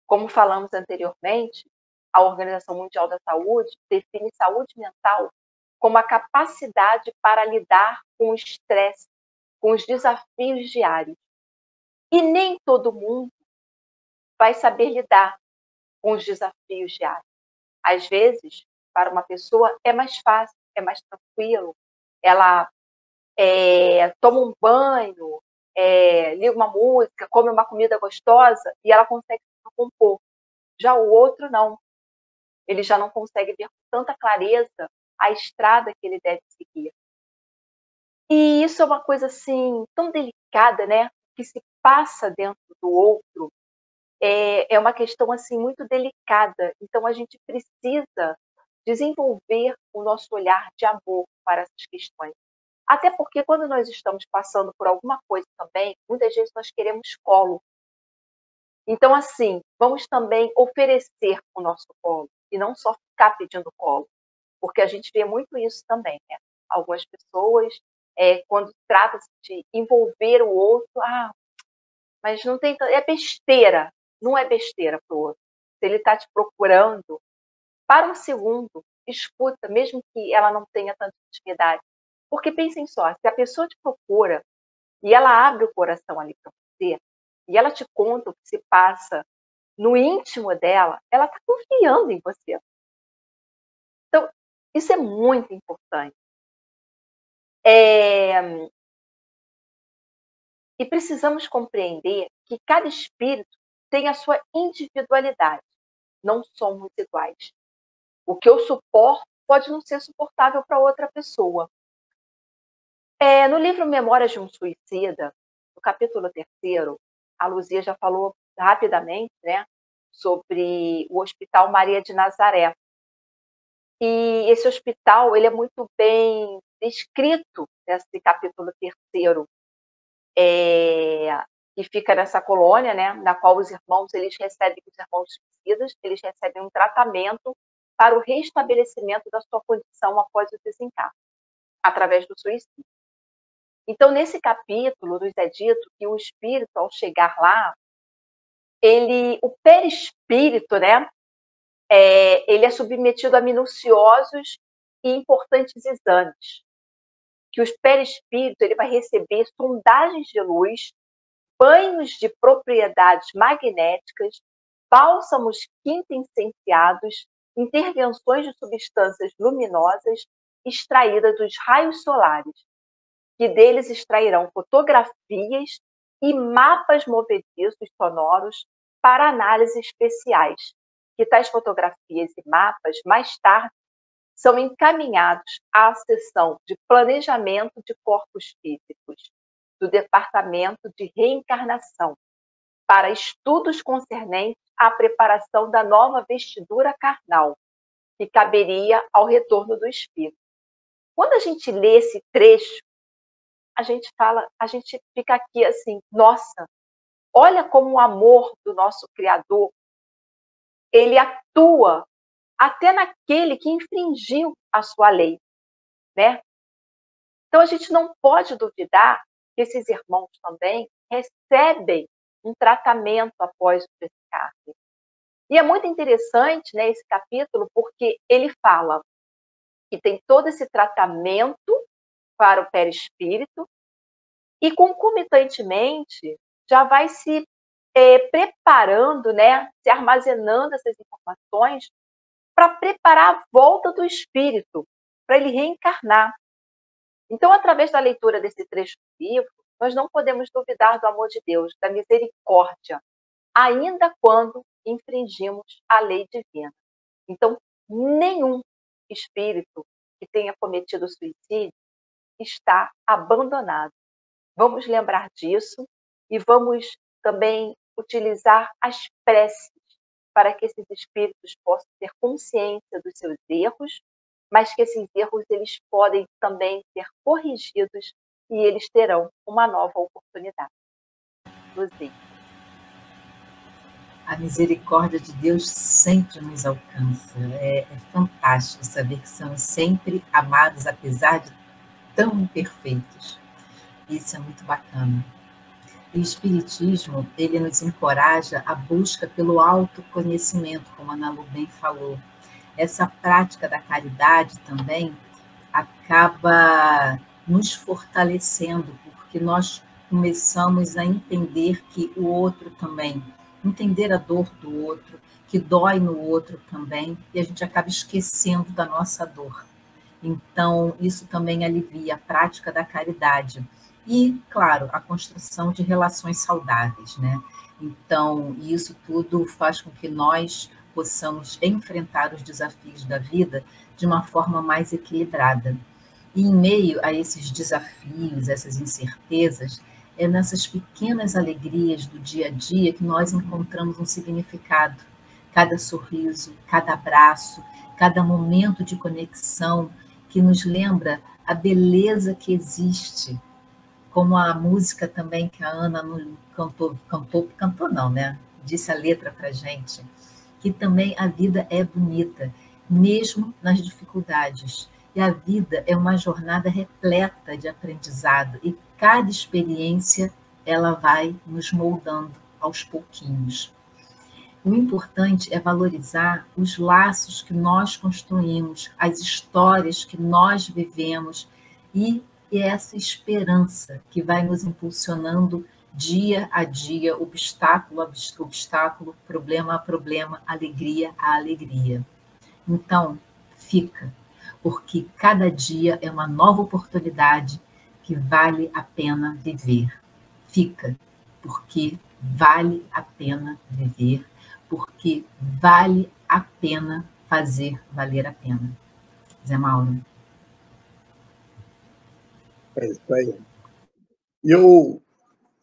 Como falamos anteriormente, a Organização Mundial da Saúde define saúde mental como a capacidade para lidar com o estresse, com os desafios diários. E nem todo mundo vai saber lidar com os desafios diários. Às vezes, para uma pessoa é mais fácil, é mais tranquilo, ela toma um banho, liga uma música, come uma comida gostosa e ela consegue se compor. Já o outro não. Ele já não consegue ver com tanta clareza a estrada que ele deve seguir. E isso é uma coisa assim tão delicada, né? Que se passa dentro do outro. É uma questão assim muito delicada. Então a gente precisa desenvolver o nosso olhar de amor para essas questões. Até porque quando nós estamos passando por alguma coisa também, muitas vezes nós queremos colo. Então, assim, vamos também oferecer o nosso colo e não só ficar pedindo colo, porque a gente vê muito isso também, né? Algumas pessoas, quando trata-se de envolver o outro, mas não tem, é besteira, não é besteira para o outro. Se ele está te procurando, para um segundo, escuta, mesmo que ela não tenha tanta intimidade. Porque pensem só, se a pessoa te procura e ela abre o coração ali para você, e ela te conta o que se passa no íntimo dela, ela está confiando em você. Então, isso é muito importante. E precisamos compreender que cada espírito tem a sua individualidade. Não somos iguais. O que eu suporto pode não ser suportável para outra pessoa. No livro Memórias de um Suicida, no capítulo 3º, a Luzia já falou rapidamente, né, sobre o Hospital Maria de Nazaré. E esse hospital ele é muito bem descrito nesse capítulo 3º, que fica nessa colônia, né, na qual os irmãos suicidas, eles recebem um tratamento para o restabelecimento da sua condição após o desencarne, através do suicídio. Então, nesse capítulo, nos é dito que o espírito, ao chegar lá, o perispírito, né, ele é submetido a minuciosos e importantes exames. Que o perispírito ele vai receber sondagens de luz, banhos de propriedades magnéticas, bálsamos quintessenciados, intervenções de substâncias luminosas extraídas dos raios solares, que deles extrairão fotografias e mapas movediços sonoros para análises especiais, que tais fotografias e mapas, mais tarde, são encaminhados à seção de planejamento de corpos físicos do Departamento de Reencarnação, para estudos concernentes à preparação da nova vestidura carnal, que caberia ao retorno do espírito. Quando a gente lê esse trecho, a gente fica aqui assim, nossa, olha como o amor do nosso Criador, ele atua até naquele que infringiu a sua lei, né? Então a gente não pode duvidar que esses irmãos também recebem um tratamento após o desencarne. E é muito interessante, né, esse capítulo, porque ele fala que tem todo esse tratamento para o perispírito e, concomitantemente, já vai se preparando, né, se armazenando essas informações para preparar a volta do espírito, para ele reencarnar. Então, através da leitura desse trecho do livro, nós não podemos duvidar do amor de Deus, da misericórdia, ainda quando infringimos a lei divina. Então, nenhum espírito que tenha cometido suicídio está abandonado. Vamos lembrar disso e vamos também utilizar as preces para que esses espíritos possam ter consciência dos seus erros, mas que esses erros eles podem também ser corrigidos e eles terão uma nova oportunidade. Luzia. A misericórdia de Deus sempre nos alcança. É fantástico saber que somos sempre amados, apesar de tão imperfeitos. Isso é muito bacana. O Espiritismo, ele nos encoraja a busca pelo autoconhecimento, como a Ana Lu bem falou. Essa prática da caridade também acaba nos fortalecendo, porque nós começamos a entender que o outro também, entender a dor do outro, que dói no outro também, e a gente acaba esquecendo da nossa dor. Então, isso também alivia a prática da caridade. E, claro, a construção de relações saudáveis, né? Então, isso tudo faz com que nós possamos enfrentar os desafios da vida de uma forma mais equilibrada. E em meio a esses desafios, essas incertezas, é nessas pequenas alegrias do dia a dia que nós encontramos um significado. Cada sorriso, cada abraço, cada momento de conexão que nos lembra a beleza que existe, como a música também que a Ana cantou não, né? Disse a letra para a gente, que também a vida é bonita, mesmo nas dificuldades. E a vida é uma jornada repleta de aprendizado e cada experiência ela vai nos moldando aos pouquinhos. O importante é valorizar os laços que nós construímos, as histórias que nós vivemos e essa esperança que vai nos impulsionando dia a dia, obstáculo a obstáculo, problema a problema, alegria a alegria. Então, fica, porque cada dia é uma nova oportunidade que vale a pena viver. Fica, porque vale a pena viver, porque vale a pena fazer valer a pena. Zé Mauro. É isso aí. Eu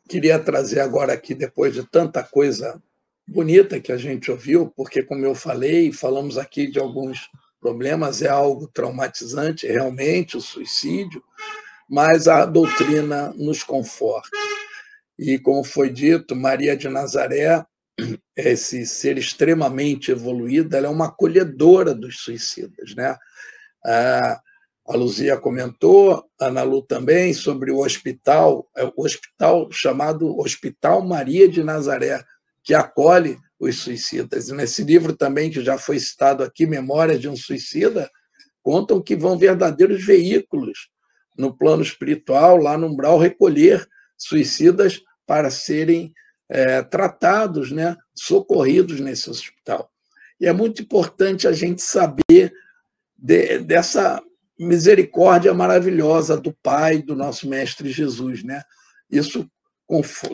queria trazer agora aqui, depois de tanta coisa bonita que a gente ouviu, porque, como eu falei, falamos aqui de alguns problemas, é algo traumatizante, realmente, o suicídio, mas a doutrina nos conforta. E, como foi dito, Maria de Nazaré, esse ser extremamente evoluído, ela é uma acolhedora dos suicidas, né? A Luzia comentou, a Ana Lu também, sobre o hospital chamado Hospital Maria de Nazaré, que acolhe os suicidas. E nesse livro também, que já foi citado aqui, Memórias de um Suicida, contam que vão verdadeiros veículos no plano espiritual, lá no umbral, recolher suicidas para serem tratados, né, socorridos nesse hospital. E é muito importante a gente saber dessa misericórdia maravilhosa do Pai, do nosso Mestre Jesus, né? Isso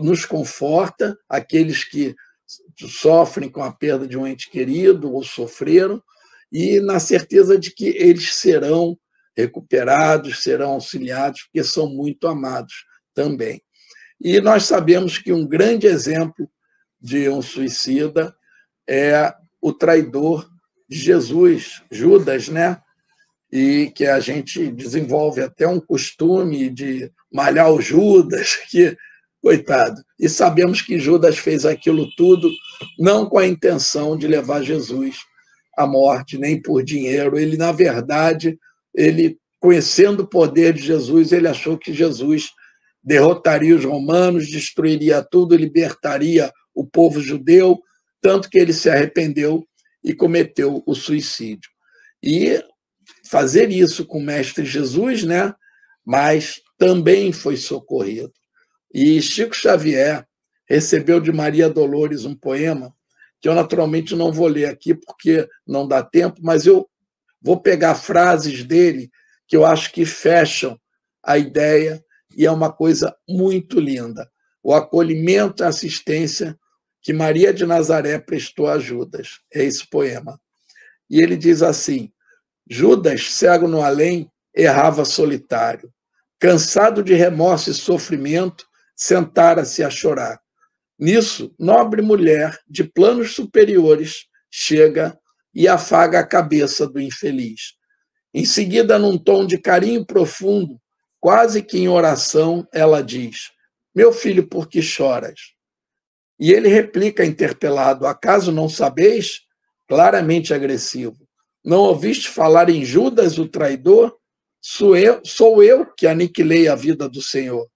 nos conforta, aqueles que sofrem com a perda de um ente querido ou sofreram, e na certeza de que eles serão recuperados, serão auxiliados, porque são muito amados também. E nós sabemos que um grande exemplo de um suicida é o traidor de Jesus, Judas, né? E que a gente desenvolve até um costume de malhar o Judas, que, coitado. E sabemos que Judas fez aquilo tudo não com a intenção de levar Jesus à morte, nem por dinheiro. Ele, na verdade, conhecendo o poder de Jesus, ele achou que Jesus derrotaria os romanos, destruiria tudo, libertaria o povo judeu, tanto que ele se arrependeu e cometeu o suicídio. E fazer isso com o Mestre Jesus, né? Mas também foi socorrido. E Chico Xavier recebeu de Maria Dolores um poema que eu naturalmente não vou ler aqui porque não dá tempo, mas eu vou pegar frases dele que eu acho que fecham a ideia e é uma coisa muito linda. O acolhimento e assistência que Maria de Nazaré prestou a Judas. É esse poema. E ele diz assim: Judas, cego no além, errava solitário. Cansado de remorso e sofrimento, sentara-se a chorar. Nisso, nobre mulher, de planos superiores, chega e afaga a cabeça do infeliz. Em seguida, num tom de carinho profundo, quase que em oração, ela diz: Meu filho, por que choras? E ele replica interpelado: Acaso não sabeis? Claramente agressivo. Não ouviste falar em Judas, o traidor? Sou eu que aniquilei a vida do Senhor.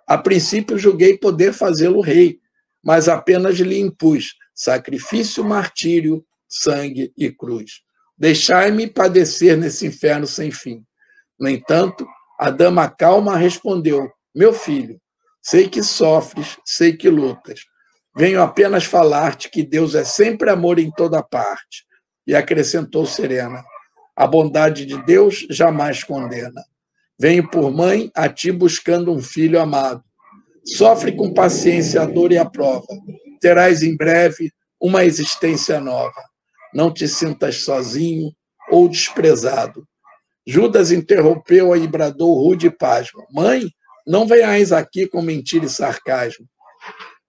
A princípio julguei poder fazê-lo rei, mas apenas lhe impus sacrifício, martírio, sangue e cruz. Deixai-me padecer nesse inferno sem fim. No entanto, a dama calma respondeu: Meu filho, sei que sofres, sei que lutas. Venho apenas falar-te que Deus é sempre amor em toda parte. E acrescentou serena: A bondade de Deus jamais condena. Venho por mãe a ti buscando um filho amado. Sofre com paciência a dor e a prova. Terás em breve uma existência nova. Não te sintas sozinho ou desprezado. Judas interrompeu-a e bradou rude e pasmo: Mãe, não venhais aqui com mentira e sarcasmo.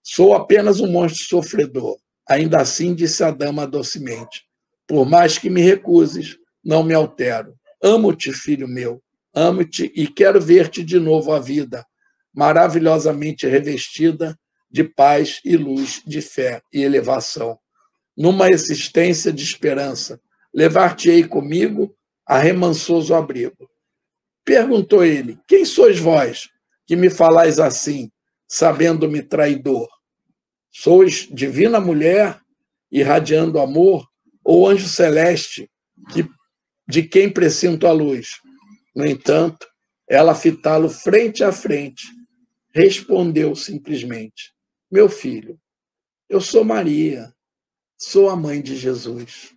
Sou apenas um monstro sofredor. Ainda assim, disse a dama docemente: Por mais que me recuses, não me altero. Amo-te, filho meu. Amo-te e quero ver-te de novo à vida, maravilhosamente revestida de paz e luz, de fé e elevação. Numa existência de esperança, levar-te-ei comigo a remansoso abrigo. Perguntou ele: Quem sois vós que me falais assim, sabendo-me traidor? Sois divina mulher, irradiando amor, ou anjo celeste, de quem presinto a luz? No entanto, ela, fitá-lo frente a frente, respondeu simplesmente: Meu filho, eu sou Maria, sou a mãe de Jesus.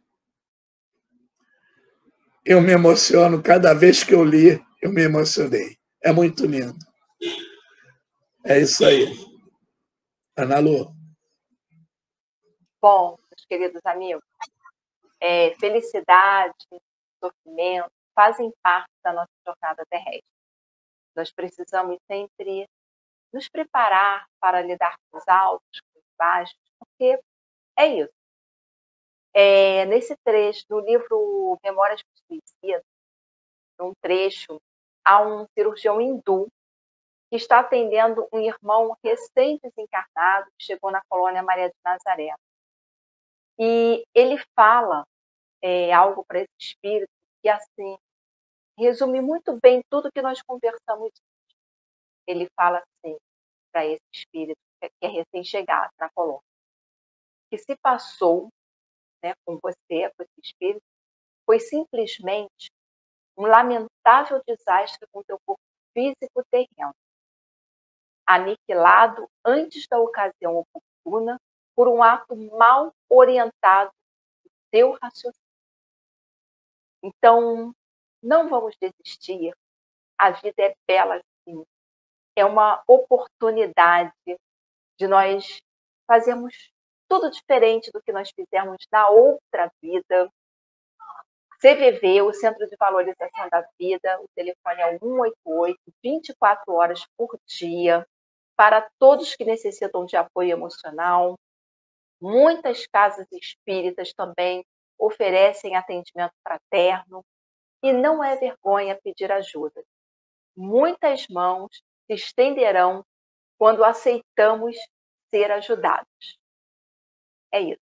Eu me emociono cada vez que eu li, eu me emocionei. É muito lindo. É isso aí. Ana Lu. Bom, meus queridos amigos, felicidade, sofrimento fazem parte da nossa jornada terrestre. Nós precisamos sempre nos preparar para lidar com os altos, com os baixos, porque é isso. Nesse trecho do livro Memórias de um Suicida, num trecho, há um cirurgião hindu que está atendendo um irmão recém-desencarnado que chegou na colônia Maria de Nazaré. E ele fala algo para esse espírito que, assim, resume muito bem tudo que nós conversamos. Ele fala assim para esse espírito que é recém-chegado na colônia, que se passou, né, com você, com esse espírito, foi simplesmente um lamentável desastre com teu corpo físico terreno, aniquilado antes da ocasião oportuna por um ato mal orientado do teu raciocínio. Então, não vamos desistir. A vida é bela, sim. É uma oportunidade de nós fazermos tudo diferente do que nós fizemos na outra vida. CVV, o Centro de Valorização da Vida, o telefone é o 188, 24 horas por dia, para todos que necessitam de apoio emocional. Muitas casas espíritas também oferecem atendimento fraterno e não é vergonha pedir ajuda. Muitas mãos se estenderão quando aceitamos ser ajudados. É isso.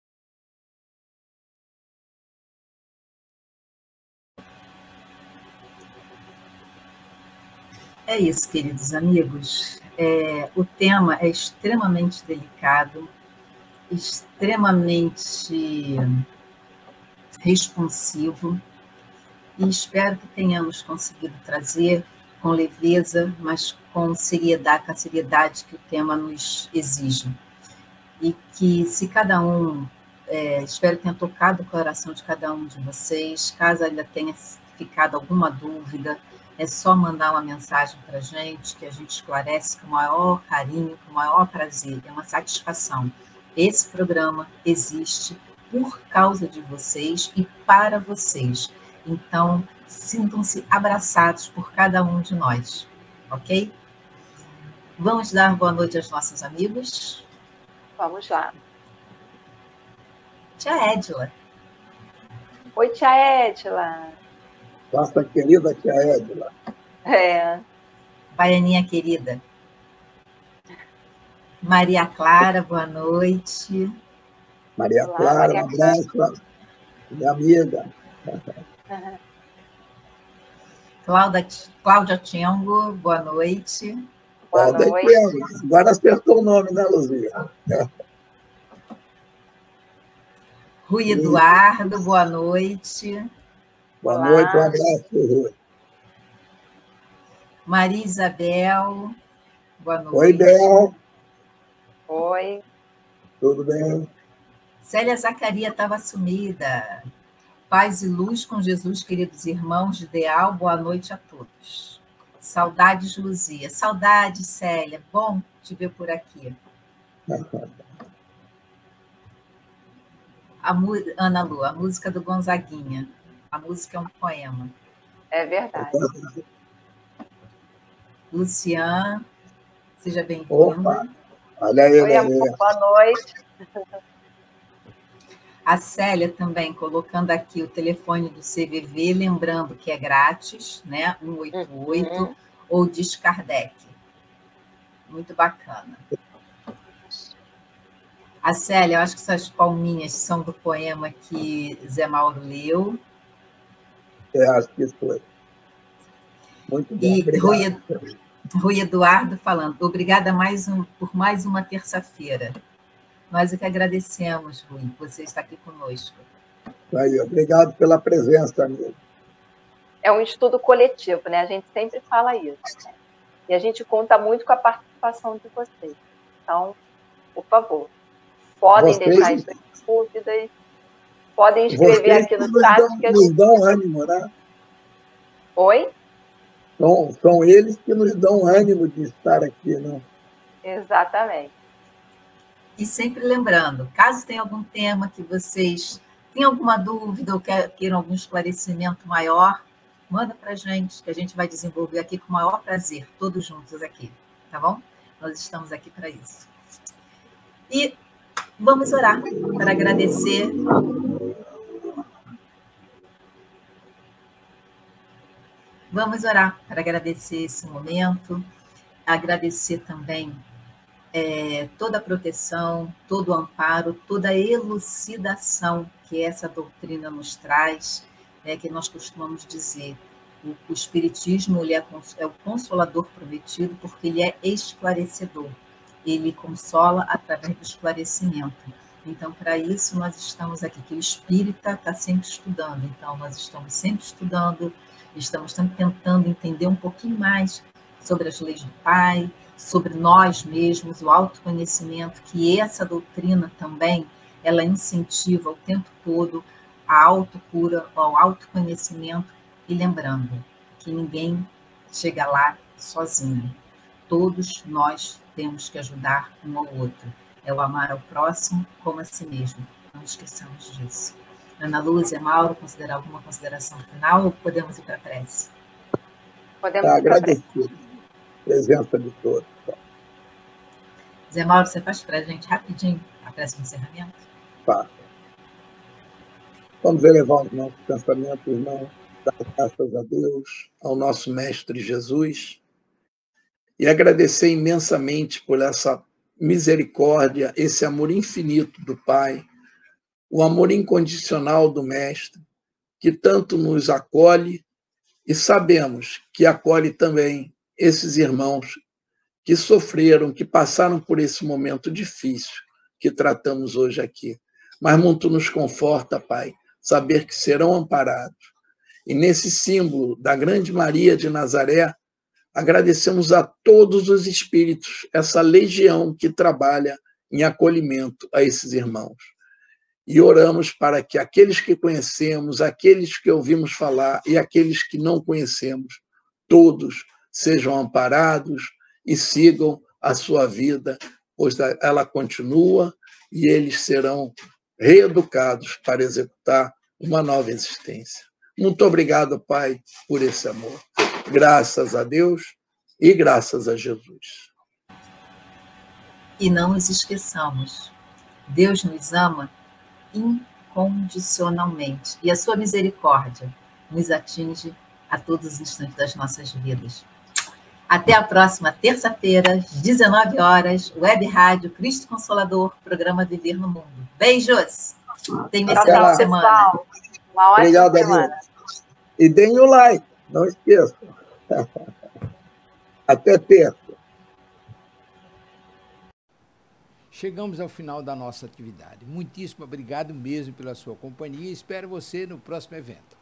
É isso, queridos amigos. O tema é extremamente delicado, extremamente responsivo, e espero que tenhamos conseguido trazer com leveza, mas com seriedade, com a seriedade que o tema nos exige. E que se cada um, espero que tenha tocado o coração de cada um de vocês, caso ainda tenha ficado alguma dúvida, é só mandar uma mensagem para a gente, que a gente esclarece com o maior carinho, com o maior prazer, é uma satisfação. Esse programa existe por causa de vocês e para vocês. Então, sintam-se abraçados por cada um de nós, ok? Vamos dar boa noite aos nossos amigos? Vamos lá. Tia Edila. Oi, tia Edila. Nossa querida tia Edila. Baianinha querida. Maria Clara, boa noite. Maria Olá, Clara, Maria um abraço, minha amiga. Cláudia Tiango, boa noite. Boa noite. Agora acertou o nome, né, Luzia? Rui Eduardo, boa noite. Boa noite, um abraço, Rui. Maria Isabel, boa noite. Oi, Bel. Oi. Tudo bem? Célia Zacaria estava sumida. Paz e luz com Jesus, queridos irmãos de ideal, boa noite a todos. Saudades, Luzia. Saudades, Célia. Bom te ver por aqui. Ana Lu, a música do Gonzaguinha. A música é um poema. É verdade. Lucian, seja bem-vindo. Opa, olha aí, oi, amor, boa noite. A Célia também colocando aqui o telefone do CVV, lembrando que é grátis, né? 188, ou diz Kardec. Muito bacana. A Célia, eu acho que essas palminhas são do poema que Zé Mauro leu. Acho que foi. Muito bom. E Rui Eduardo falando, obrigada por mais uma terça-feira. Nós é que agradecemos, Rui, você está aqui conosco. Aí, obrigado pela presença, amigo. É um estudo coletivo, né? A gente sempre fala isso. Né? E a gente conta muito com a participação de vocês. Então, por favor, podem deixar as dúvidas, podem escrever aqui no chat. Nos dão ânimo, né? Oi? São eles que nos dão ânimo de estar aqui, né? Exatamente. E sempre lembrando, caso tenha algum tema que vocês tenham alguma dúvida ou queiram algum esclarecimento maior, manda para a gente, que a gente vai desenvolver aqui com o maior prazer, todos juntos aqui, tá bom? Nós estamos aqui para isso. E vamos orar para agradecer. Vamos orar para agradecer esse momento, agradecer também toda a proteção, todo o amparo, toda a elucidação que essa doutrina nos traz, que nós costumamos dizer, O Espiritismo ele é o consolador prometido porque ele é esclarecedor. Ele consola através do esclarecimento. Então, para isso, nós estamos aqui, que o espírita está sempre estudando. Então, nós estamos sempre estudando, estamos sempre tentando entender um pouquinho mais sobre as leis do Pai, sobre nós mesmos, o autoconhecimento, que essa doutrina também, ela incentiva o tempo todo a autocura, ao autoconhecimento, e lembrando que ninguém chega lá sozinho. Todos nós temos que ajudar um ao outro. É o amar ao próximo como a si mesmo. Não esqueçamos disso. Ana Lúcia, Mauro, considerar alguma consideração final ou podemos ir para a prece? Podemos ir para a prece. Agradecido a presença de todos. Zé Mauro, você faz para a gente rapidinho a prece de encerramento? Tá. Vamos elevar os nossos pensamentos, irmão, dar graças a Deus, ao nosso Mestre Jesus, e agradecer imensamente por essa misericórdia, esse amor infinito do Pai, o amor incondicional do Mestre, que tanto nos acolhe, e sabemos que acolhe também esses irmãos que sofreram, que passaram por esse momento difícil que tratamos hoje aqui. Mas muito nos conforta, Pai, saber que serão amparados. E nesse símbolo da grande Maria de Nazaré, agradecemos a todos os espíritos, essa legião que trabalha em acolhimento a esses irmãos. E oramos para que aqueles que conhecemos, aqueles que ouvimos falar e aqueles que não conhecemos, todos sejam amparados e sigam a sua vida, pois ela continua e eles serão reeducados para executar uma nova existência. Muito obrigado, Pai, por esse amor. Graças a Deus e graças a Jesus. E não nos esqueçamos, Deus nos ama incondicionalmente e a sua misericórdia nos atinge a todos os instantes das nossas vidas. Até a próxima terça-feira, às 19 horas, Web Rádio Cristo Consolador, programa Viver no Mundo. Beijos! Tenha um excelente semana. Pessoal, uma ótima Obrigado, semana. E deem o like, não esqueçam. Até terça. Chegamos ao final da nossa atividade. Muitíssimo obrigado mesmo pela sua companhia e espero você no próximo evento.